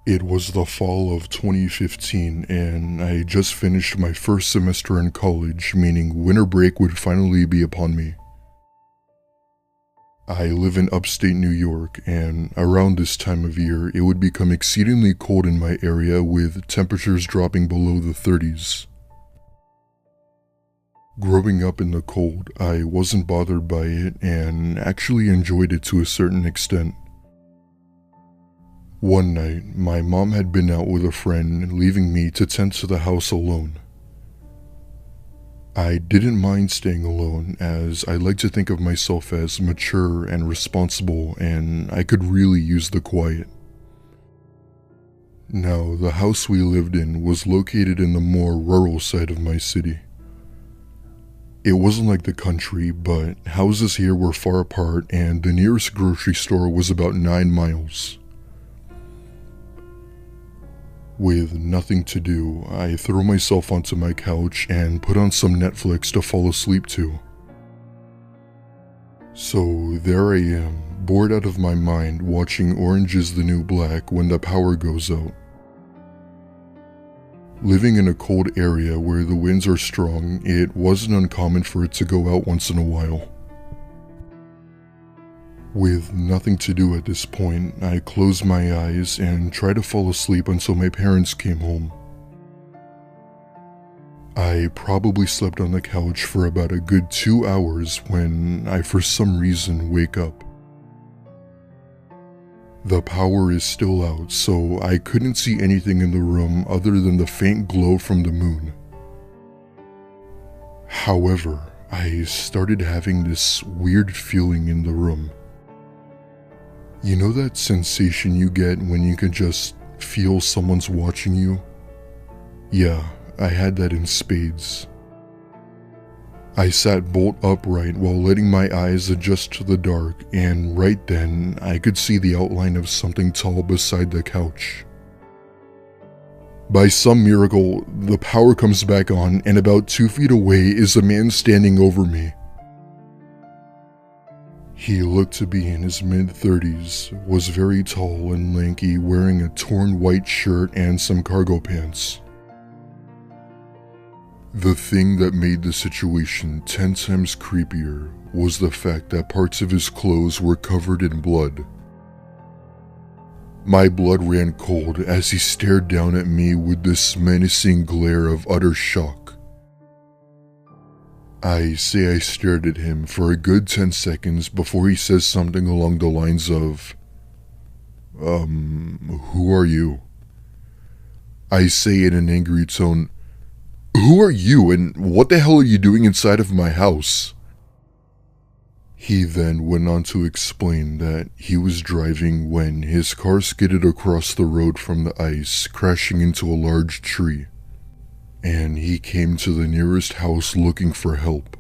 It was the fall of 2015, and I just finished my first semester in college, meaning winter break would finally be upon me. I live in upstate New York, and around this time of year, it would become exceedingly cold in my area with temperatures dropping below the 30s. Growing up in the cold, I wasn't bothered by it and actually enjoyed it to a certain extent. One night, my mom had been out with a friend, leaving me to tend to the house alone. I didn't mind staying alone, as I like to think of myself as mature and responsible, and I could really use the quiet. Now, the house we lived in was located in the more rural side of my city. It wasn't like the country, but houses here were far apart, and the nearest grocery store was about 9 miles. With nothing to do, I throw myself onto my couch and put on some Netflix to fall asleep to. So there I am, bored out of my mind, watching Orange is the New Black when the power goes out. Living in a cold area where the winds are strong, it wasn't uncommon for it to go out once in a while. With nothing to do at this point, I closed my eyes and tried to fall asleep until my parents came home. I probably slept on the couch for about a good 2 hours when I for some reason wake up. The power is still out, so I couldn't see anything in the room other than the faint glow from the moon. However, I started having this weird feeling in the room. You know that sensation you get when you can just feel someone's watching you? Yeah, I had that in spades. I sat bolt upright while letting my eyes adjust to the dark, and right then I could see the outline of something tall beside the couch. By some miracle, the power comes back on, and about 2 feet away is a man standing over me. He looked to be in his mid-30s, was very tall and lanky, wearing a torn white shirt and some cargo pants. The thing that made the situation 10 times creepier was the fact that parts of his clothes were covered in blood. My blood ran cold as he stared down at me with this menacing glare of utter shock. I say I stared at him for a good 10 seconds before he says something along the lines of, who are you? I say in an angry tone, who are you and what the hell are you doing inside of my house? He then went on to explain that he was driving when his car skidded across the road from the ice, crashing into a large tree, and he came to the nearest house looking for help.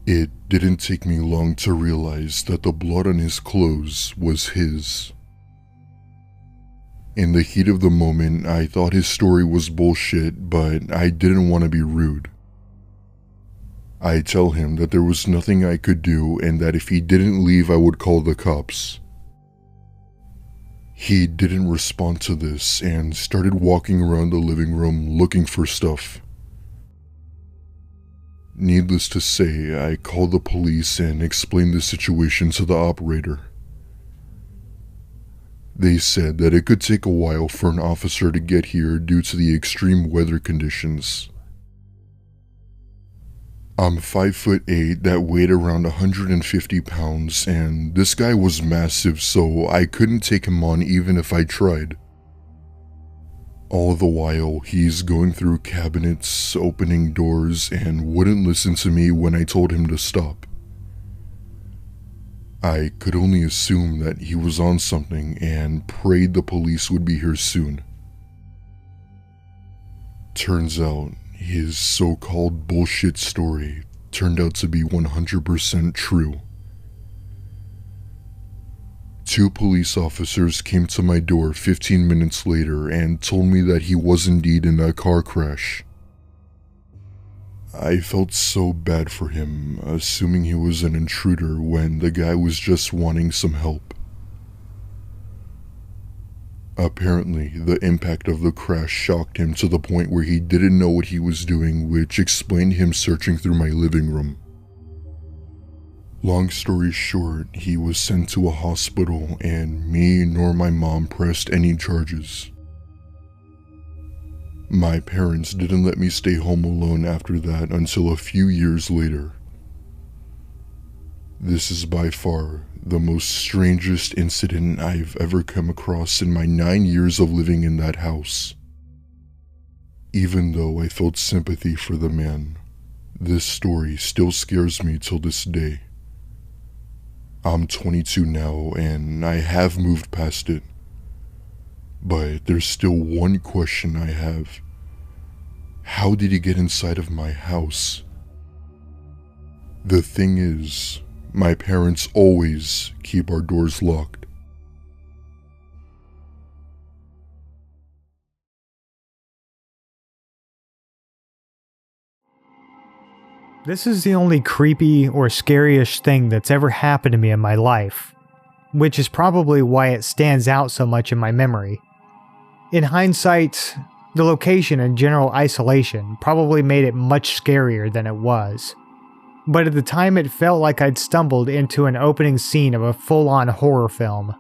It didn't take me long to realize that the blood on his clothes was his. In the heat of the moment, I thought his story was bullshit, but I didn't want to be rude. I tell him that there was nothing I could do and that if he didn't leave, I would call the cops. He didn't respond to this and started walking around the living room looking for stuff. Needless to say, I called the police and explained the situation to the operator. They said that it could take a while for an officer to get here due to the extreme weather conditions. I'm 5'8", that weighed around 150 pounds, and this guy was massive, so I couldn't take him on even if I tried. All the while, he's going through cabinets, opening doors, and wouldn't listen to me when I told him to stop. I could only assume that he was on something and prayed the police would be here soon. Turns out, his so-called bullshit story turned out to be 100% true. 2 police officers came to my door 15 minutes later and told me that he was indeed in a car crash. I felt so bad for him, assuming he was an intruder when the guy was just wanting some help. Apparently, the impact of the crash shocked him to the point where he didn't know what he was doing, which explained him searching through my living room. Long story short, he was sent to a hospital and me nor my mom pressed any charges. My parents didn't let me stay home alone after that until a few years later. This is by far the most strangest incident I've ever come across in my 9 years of living in that house. Even though I felt sympathy for the man, this story still scares me till this day. I'm 22 now and I have moved past it. But there's still one question I have. How did he get inside of my house? The thing is, my parents always keep our doors locked. This is the only creepy or scary-ish thing that's ever happened to me in my life, which is probably why it stands out so much in my memory. In hindsight, the location and general isolation probably made it much scarier than it was. But at the time it felt like I'd stumbled into an opening scene of a full-on horror film.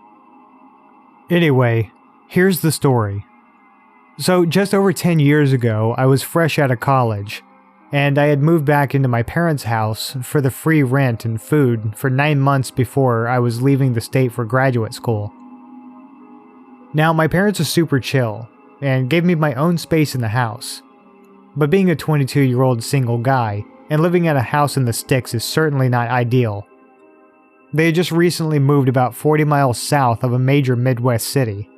Anyway, here's the story. So just over 10 years ago, I was fresh out of college, and I had moved back into my parents' house for the free rent and food for 9 months before I was leaving the state for graduate school. Now, my parents are super chill, and gave me my own space in the house. But being a 22-year-old single guy, and living at a house in the sticks is certainly not ideal. They had just recently moved about 40 miles south of a major Midwest city.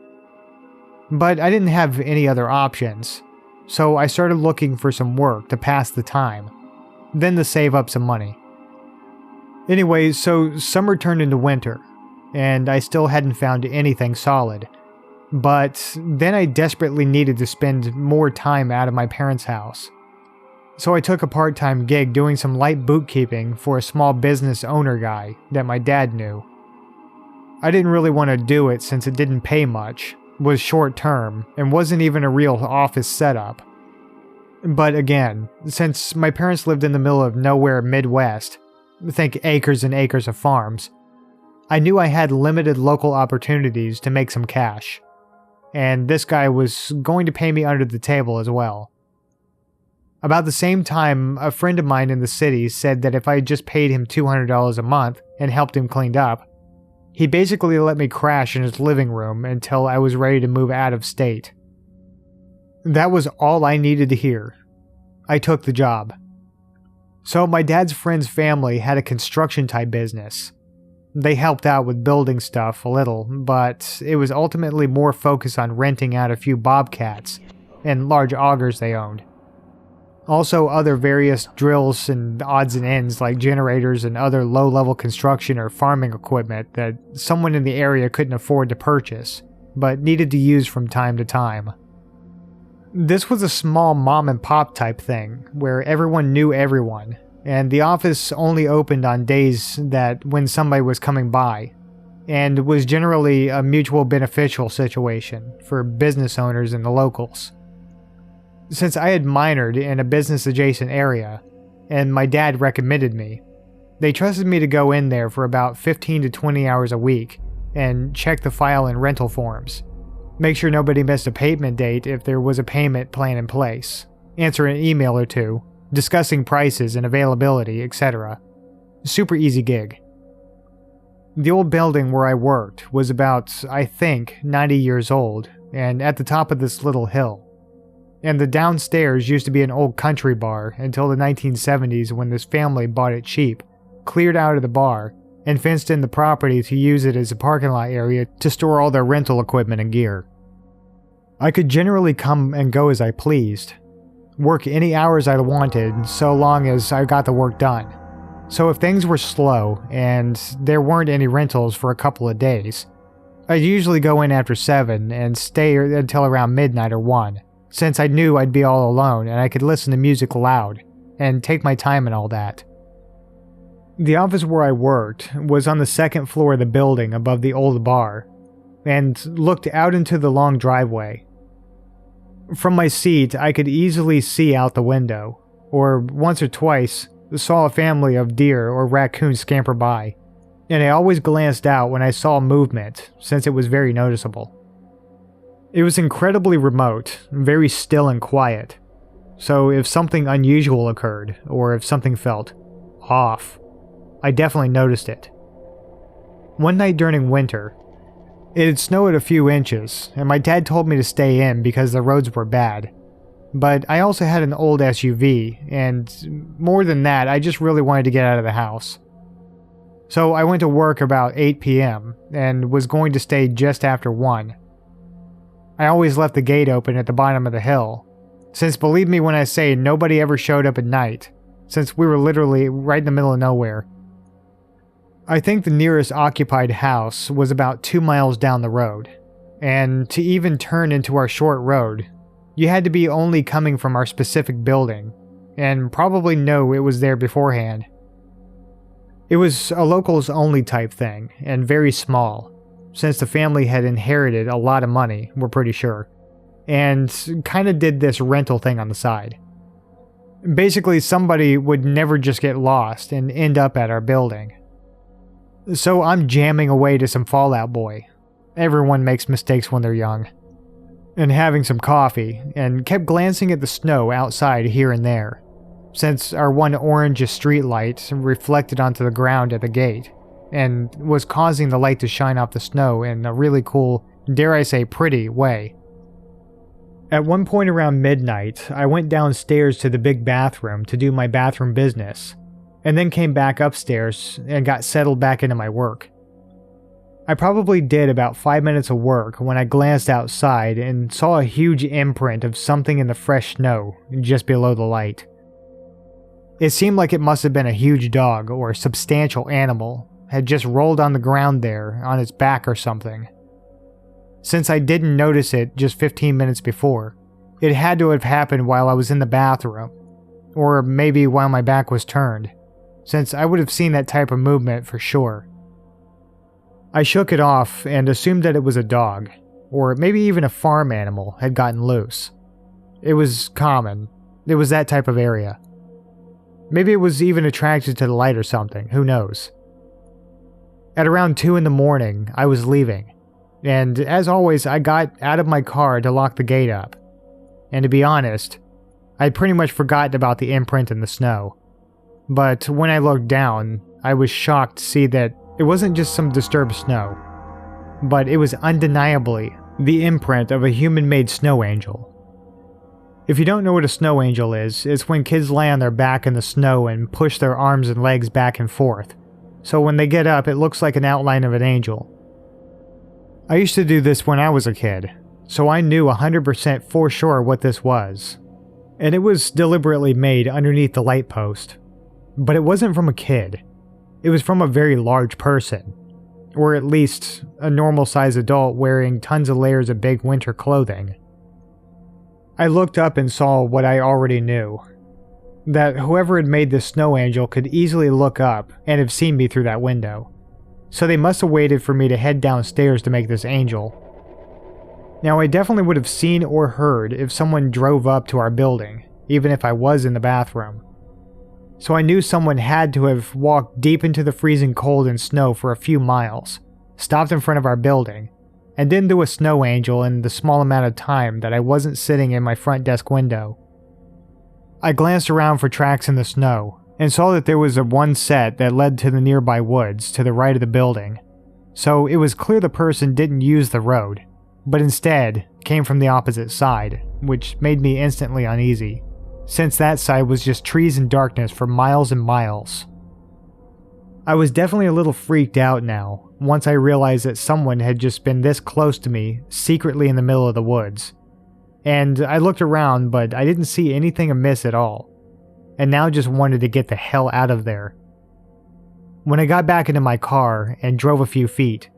But I didn't have any other options, so I started looking for some work to pass the time, then to save up some money. Anyway, so summer turned into winter, and I still hadn't found anything solid. But then I desperately needed to spend more time out of my parents' house. So I took a part-time gig doing some light bookkeeping for a small business owner guy that my dad knew. I didn't really want to do it since it didn't pay much, was short-term, and wasn't even a real office setup. But again, since my parents lived in the middle of nowhere Midwest, think acres and acres of farms, I knew I had limited local opportunities to make some cash. And this guy was going to pay me under the table as well. About the same time, a friend of mine in the city said that if I just paid him $200 a month and helped him clean up, he basically let me crash in his living room until I was ready to move out of state. That was all I needed to hear. I took the job. So my dad's friend's family had a construction-type business. They helped out with building stuff a little, but it was ultimately more focused on renting out a few bobcats and large augers they owned. Also other various drills and odds and ends like generators and other low-level construction or farming equipment that someone in the area couldn't afford to purchase, but needed to use from time to time. This was a small mom-and-pop type thing, where everyone knew everyone, and the office only opened on days that when somebody was coming by, and was generally a mutual beneficial situation for business owners and the locals. Since I had minored in a business-adjacent area, and my dad recommended me, they trusted me to go in there for about 15 to 20 hours a week and check the file and rental forms, make sure nobody missed a payment date if there was a payment plan in place, answer an email or two, discussing prices and availability, etc. Super easy gig. The old building where I worked was about, I think, 90 years old, and at the top of this little hill. And the downstairs used to be an old country bar until the 1970s when this family bought it cheap, cleared out of the bar, and fenced in the property to use it as a parking lot area to store all their rental equipment and gear. I could generally come and go as I pleased, work any hours I wanted so long as I got the work done. So if things were slow and there weren't any rentals for a couple of days, I'd usually go in after 7 and stay until around midnight or 1. Since I knew I'd be all alone and I could listen to music loud and take my time and all that. The office where I worked was on the second floor of the building above the old bar, and looked out into the long driveway. From my seat, I could easily see out the window, or once or twice saw a family of deer or raccoons scamper by, and I always glanced out when I saw movement since it was very noticeable. It was incredibly remote, very still and quiet, so if something unusual occurred, or if something felt off, I definitely noticed it. One night during winter, it had snowed a few inches, and my dad told me to stay in because the roads were bad. But I also had an old SUV, and more than that, I just really wanted to get out of the house. So I went to work about 8 p.m. and was going to stay just after 1. I always left the gate open at the bottom of the hill, since believe me when I say nobody ever showed up at night, since we were literally right in the middle of nowhere. I think the nearest occupied house was about 2 miles down the road, and to even turn into our short road, you had to be only coming from our specific building, and probably know it was there beforehand. It was a locals only type thing, and very small, since the family had inherited a lot of money, we're pretty sure, and kinda did this rental thing on the side. Basically, somebody would never just get lost and end up at our building. So I'm jamming away to some Fall Out Boy. Everyone makes mistakes when they're young. And having some coffee, and kept glancing at the snow outside here and there, since our one orange streetlight reflected onto the ground at the gate, and was causing the light to shine off the snow in a really cool, dare I say pretty, way. At one point around midnight, I went downstairs to the big bathroom to do my bathroom business, and then came back upstairs and got settled back into my work. I probably did about 5 minutes of work when I glanced outside and saw a huge imprint of something in the fresh snow just below the light. It seemed like it must have been a huge dog or substantial animal had just rolled on the ground there on its back or something. Since I didn't notice it just 15 minutes before, it had to have happened while I was in the bathroom, or maybe while my back was turned, since I would have seen that type of movement for sure. I shook it off and assumed that it was a dog, or maybe even a farm animal had gotten loose. It was common. It was that type of area. Maybe it was even attracted to the light or something, who knows. At around 2 in the morning, I was leaving, and as always, I got out of my car to lock the gate up. And to be honest, I'd pretty much forgotten about the imprint in the snow. But when I looked down, I was shocked to see that it wasn't just some disturbed snow, but it was undeniably the imprint of a human-made snow angel. If you don't know what a snow angel is, it's when kids lay on their back in the snow and push their arms and legs back and forth, so when they get up it looks like an outline of an angel. I used to do this when I was a kid, so I knew 100% for sure what this was, and it was deliberately made underneath the light post. But it wasn't from a kid. It was from a very large person, or at least a normal-sized adult wearing tons of layers of big winter clothing. I looked up and saw what I already knew, that whoever had made this snow angel could easily look up and have seen me through that window, so they must have waited for me to head downstairs to make this angel. Now, I definitely would have seen or heard if someone drove up to our building, even if I was in the bathroom. So I knew someone had to have walked deep into the freezing cold and snow for a few miles, stopped in front of our building, and didn't do a snow angel in the small amount of time that I wasn't sitting in my front desk window. I glanced around for tracks in the snow, and saw that there was one set that led to the nearby woods to the right of the building, so it was clear the person didn't use the road, but instead came from the opposite side, which made me instantly uneasy, since that side was just trees and darkness for miles and miles. I was definitely a little freaked out now, once I realized that someone had just been this close to me, secretly in the middle of the woods. And I looked around, but I didn't see anything amiss at all, and now just wanted to get the hell out of there. When I got back into my car and drove a few feet,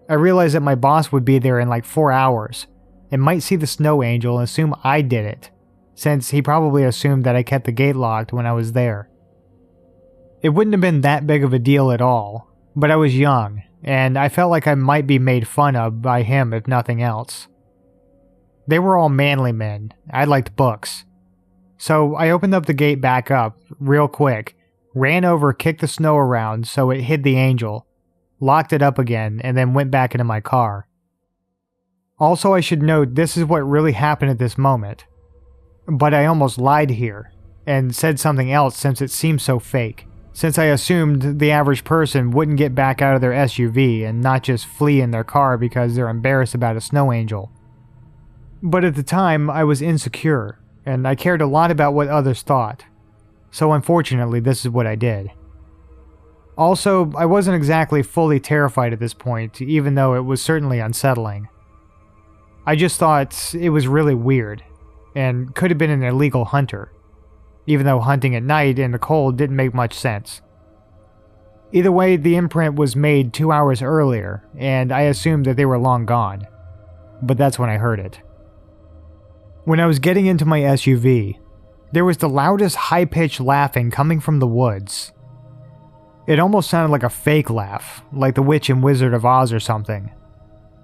I realized that my boss would be there in like 4 hours, and might see the snow angel and assume I did it, since he probably assumed that I kept the gate locked when I was there. It wouldn't have been that big of a deal at all, but I was young, and I felt like I might be made fun of by him if nothing else. They were all manly men. I liked books. So I opened up the gate back up, real quick, ran over, kicked the snow around so it hid the angel, locked it up again, and then went back into my car. Also, I should note this is what really happened at this moment. But I almost lied here, and said something else since it seemed so fake, since I assumed the average person wouldn't get back out of their SUV and not just flee in their car because they're embarrassed about a snow angel. But at the time, I was insecure, and I cared a lot about what others thought. So unfortunately, this is what I did. Also, I wasn't exactly fully terrified at this point, even though it was certainly unsettling. I just thought it was really weird, and could have been an illegal hunter, even though hunting at night in the cold didn't make much sense. Either way, the imprint was made 2 hours earlier, and I assumed that they were long gone. But that's when I heard it. When I was getting into my SUV, there was the loudest high-pitched laughing coming from the woods. It almost sounded like a fake laugh, like the Witch and Wizard of Oz or something.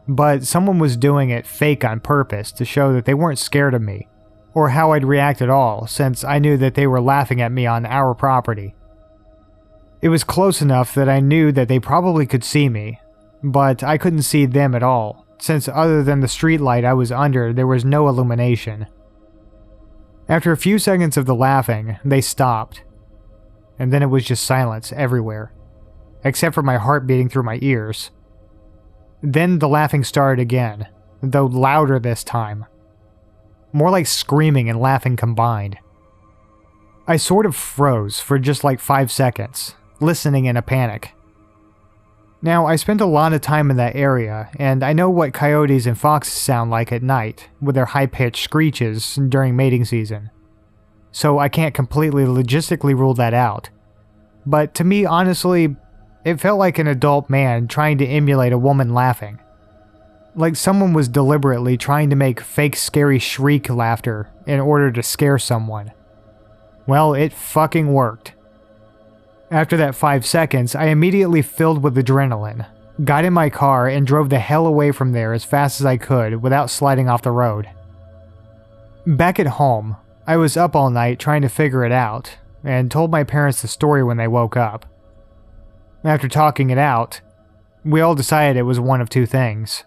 But someone was doing it fake on purpose to show that they weren't scared of me, or how I'd react at all, since I knew that they were laughing at me on our property. It was close enough that I knew that they probably could see me, but I couldn't see them at all, since other than the streetlight I was under, there was no illumination. After a few seconds of the laughing, they stopped, and then it was just silence everywhere, except for my heart beating through my ears. Then the laughing started again, though louder this time. More like screaming and laughing combined. I sort of froze for just like 5 seconds, listening in a panic. Now, I spent a lot of time in that area, and I know what coyotes and foxes sound like at night, with their high-pitched screeches during mating season. So I can't completely logistically rule that out. But to me, honestly, it felt like an adult man trying to emulate a woman laughing. Like someone was deliberately trying to make fake scary shriek laughter in order to scare someone. Well, it fucking worked. After that 5 seconds, I immediately filled with adrenaline, got in my car, and drove the hell away from there as fast as I could without sliding off the road. Back at home, I was up all night trying to figure it out, and told my parents the story when they woke up. After talking it out, we all decided it was one of two things.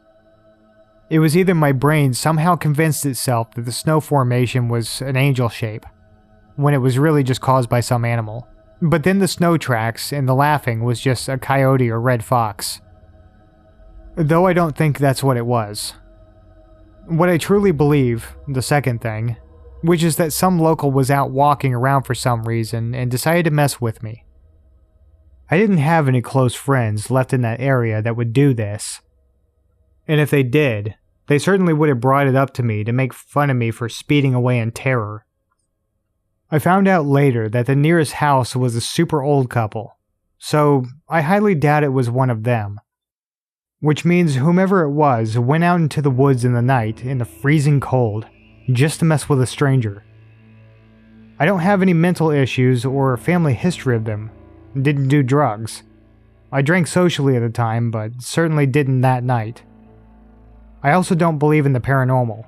It was either my brain somehow convinced itself that the snow formation was an angel shape, when it was really just caused by some animal. But then the snow tracks and the laughing was just a coyote or red fox. Though I don't think that's what it was. What I truly believe, the second thing, which is that some local was out walking around for some reason and decided to mess with me. I didn't have any close friends left in that area that would do this. And if they did, they certainly would have brought it up to me to make fun of me for speeding away in terror. I found out later that the nearest house was a super old couple, so I highly doubt it was one of them. Which means whomever it was went out into the woods in the night in the freezing cold, just to mess with a stranger. I don't have any mental issues or family history of them. Didn't do drugs. I drank socially at the time, but certainly didn't that night. I also don't believe in the paranormal,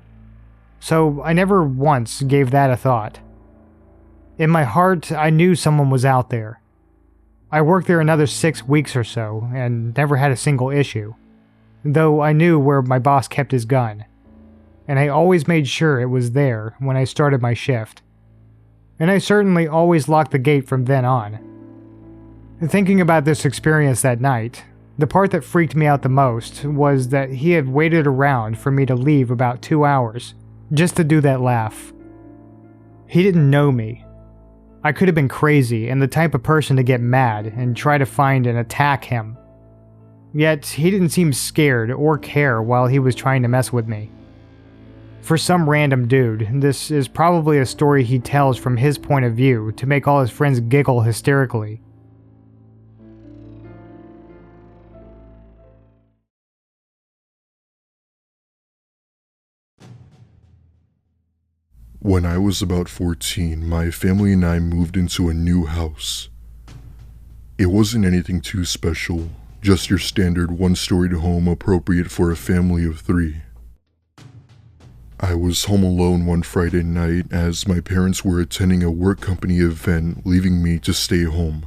so I never once gave that a thought. In my heart, I knew someone was out there. I worked there another 6 weeks or so, and never had a single issue, though I knew where my boss kept his gun, and I always made sure it was there when I started my shift. And I certainly always locked the gate from then on. Thinking about this experience that night, the part that freaked me out the most was that he had waited around for me to leave about 2 hours, just to do that laugh. He didn't know me. I could have been crazy and the type of person to get mad and try to find and attack him. Yet, he didn't seem scared or care while he was trying to mess with me. For some random dude, this is probably a story he tells from his point of view to make all his friends giggle hysterically. When I was about 14, my family and I moved into a new house. It wasn't anything too special, just your standard one-storied home appropriate for a family of 3. I was home alone one Friday night as my parents were attending a work company event, leaving me to stay home.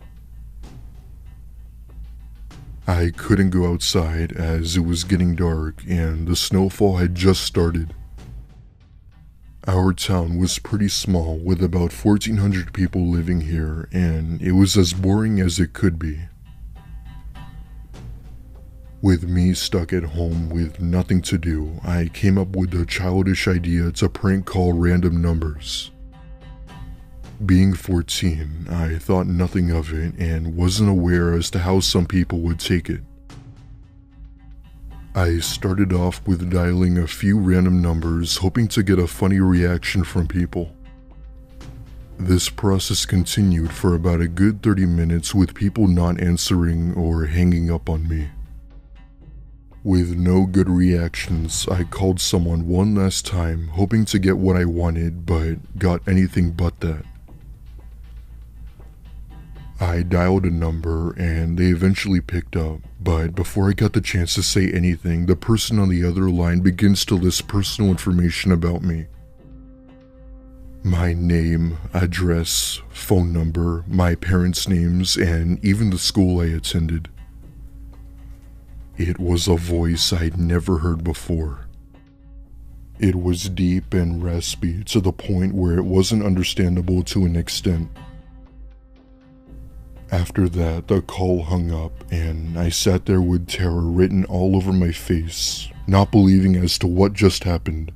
I couldn't go outside as it was getting dark and the snowfall had just started. Our town was pretty small with about 1,400 people living here, and it was as boring as it could be. With me stuck at home with nothing to do, I came up with the childish idea to prank call random numbers. Being 14, I thought nothing of it and wasn't aware as to how some people would take it. I started off with dialing a few random numbers, hoping to get a funny reaction from people. This process continued for about a good 30 minutes with people not answering or hanging up on me. With no good reactions, I called someone one last time, hoping to get what I wanted, but got anything but that. I dialed a number and they eventually picked up, but before I got the chance to say anything, the person on the other line begins to list personal information about me. My name, address, phone number, my parents' names, and even the school I attended. It was a voice I'd never heard before. It was deep and raspy to the point where it wasn't understandable to an extent. After that, the call hung up and I sat there with terror written all over my face, not believing as to what just happened.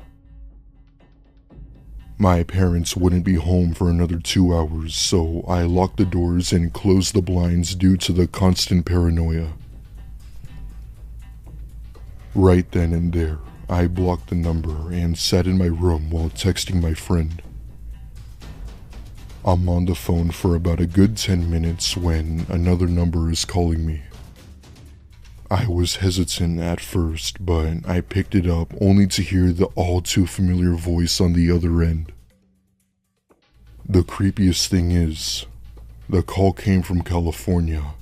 My parents wouldn't be home for another 2 hours, so I locked the doors and closed the blinds due to the constant paranoia. Right then and there, I blocked the number and sat in my room while texting my friend. I'm on the phone for about a good 10 minutes when another number is calling me. I was hesitant at first, but I picked it up only to hear the all too familiar voice on the other end. The creepiest thing is, the call came from California.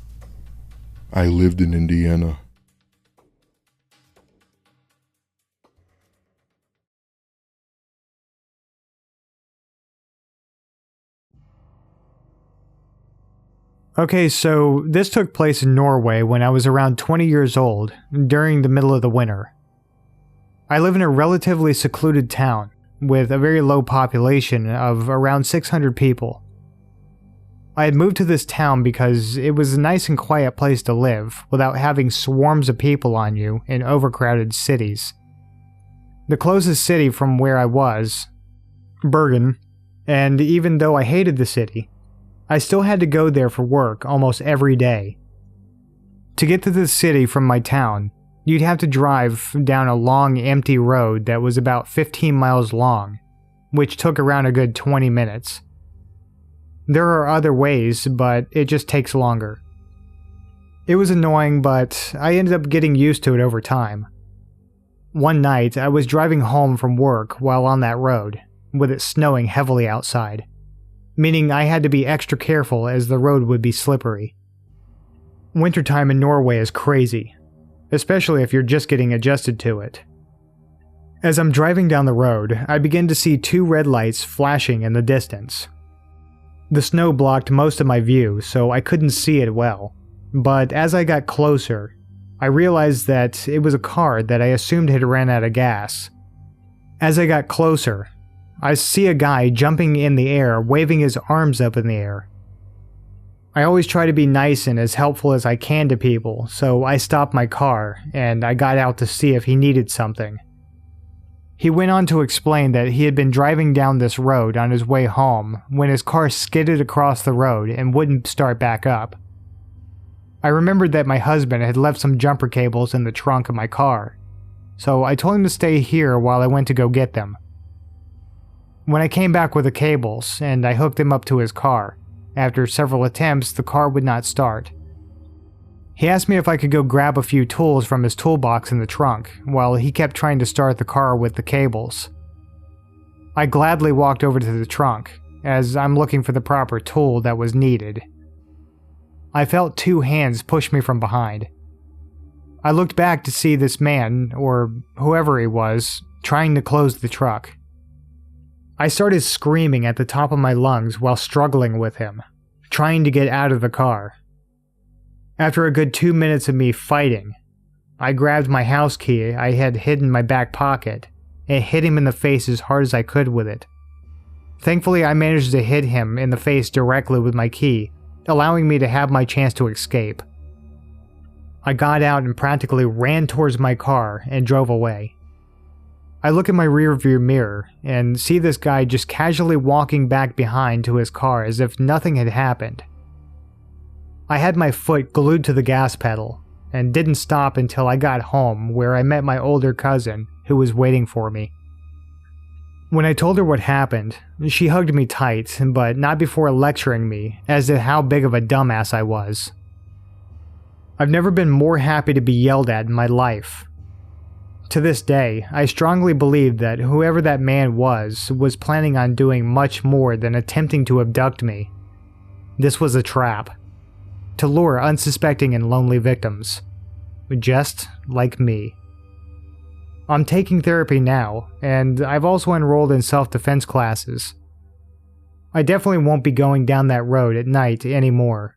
I lived in Indiana. Okay, so this took place in Norway when I was around 20 years old, during the middle of the winter. I live in a relatively secluded town, with a very low population of around 600 people. I had moved to this town because it was a nice and quiet place to live, without having swarms of people on you in overcrowded cities. The closest city from where I was, Bergen, and even though I hated the city, I still had to go there for work almost every day. To get to the city from my town, you'd have to drive down a long, empty road that was about 15 miles long, which took around a good 20 minutes. There are other ways, but it just takes longer. It was annoying, but I ended up getting used to it over time. One night, I was driving home from work while on that road, with it snowing heavily outside, meaning I had to be extra careful as the road would be slippery. Wintertime in Norway is crazy, especially if you're just getting adjusted to it. As I'm driving down the road, I begin to see 2 red lights flashing in the distance. The snow blocked most of my view, so I couldn't see it well, but as I got closer, I realized that it was a car that I assumed had ran out of gas. As I got closer, I see a guy jumping in the air, waving his arms up in the air. I always try to be nice and as helpful as I can to people, so I stopped my car and I got out to see if he needed something. He went on to explain that he had been driving down this road on his way home when his car skidded across the road and wouldn't start back up. I remembered that my husband had left some jumper cables in the trunk of my car, so I told him to stay here while I went to go get them. When I came back with the cables and I hooked them up to his car, after several attempts, the car would not start. He asked me if I could go grab a few tools from his toolbox in the trunk, while he kept trying to start the car with the cables. I gladly walked over to the trunk, as I'm looking for the proper tool that was needed. I felt 2 hands push me from behind, I looked back to see this man, or whoever he was, trying to close the truck. I started screaming at the top of my lungs while struggling with him, trying to get out of the car. After a good 2 minutes of me fighting, I grabbed my house key I had hidden in my back pocket and hit him in the face as hard as I could with it. Thankfully, I managed to hit him in the face directly with my key, allowing me to have my chance to escape. I got out and practically ran towards my car and drove away. I look in my rearview mirror and see this guy just casually walking back behind to his car as if nothing had happened. I had my foot glued to the gas pedal and didn't stop until I got home, where I met my older cousin who was waiting for me. When I told her what happened, she hugged me tight, but not before lecturing me as to how big of a dumbass I was. I've never been more happy to be yelled at in my life. To this day, I strongly believe that whoever that man was planning on doing much more than attempting to abduct me. This was a trap to lure unsuspecting and lonely victims, just like me. I'm taking therapy now, and I've also enrolled in self-defense classes. I definitely won't be going down that road at night anymore.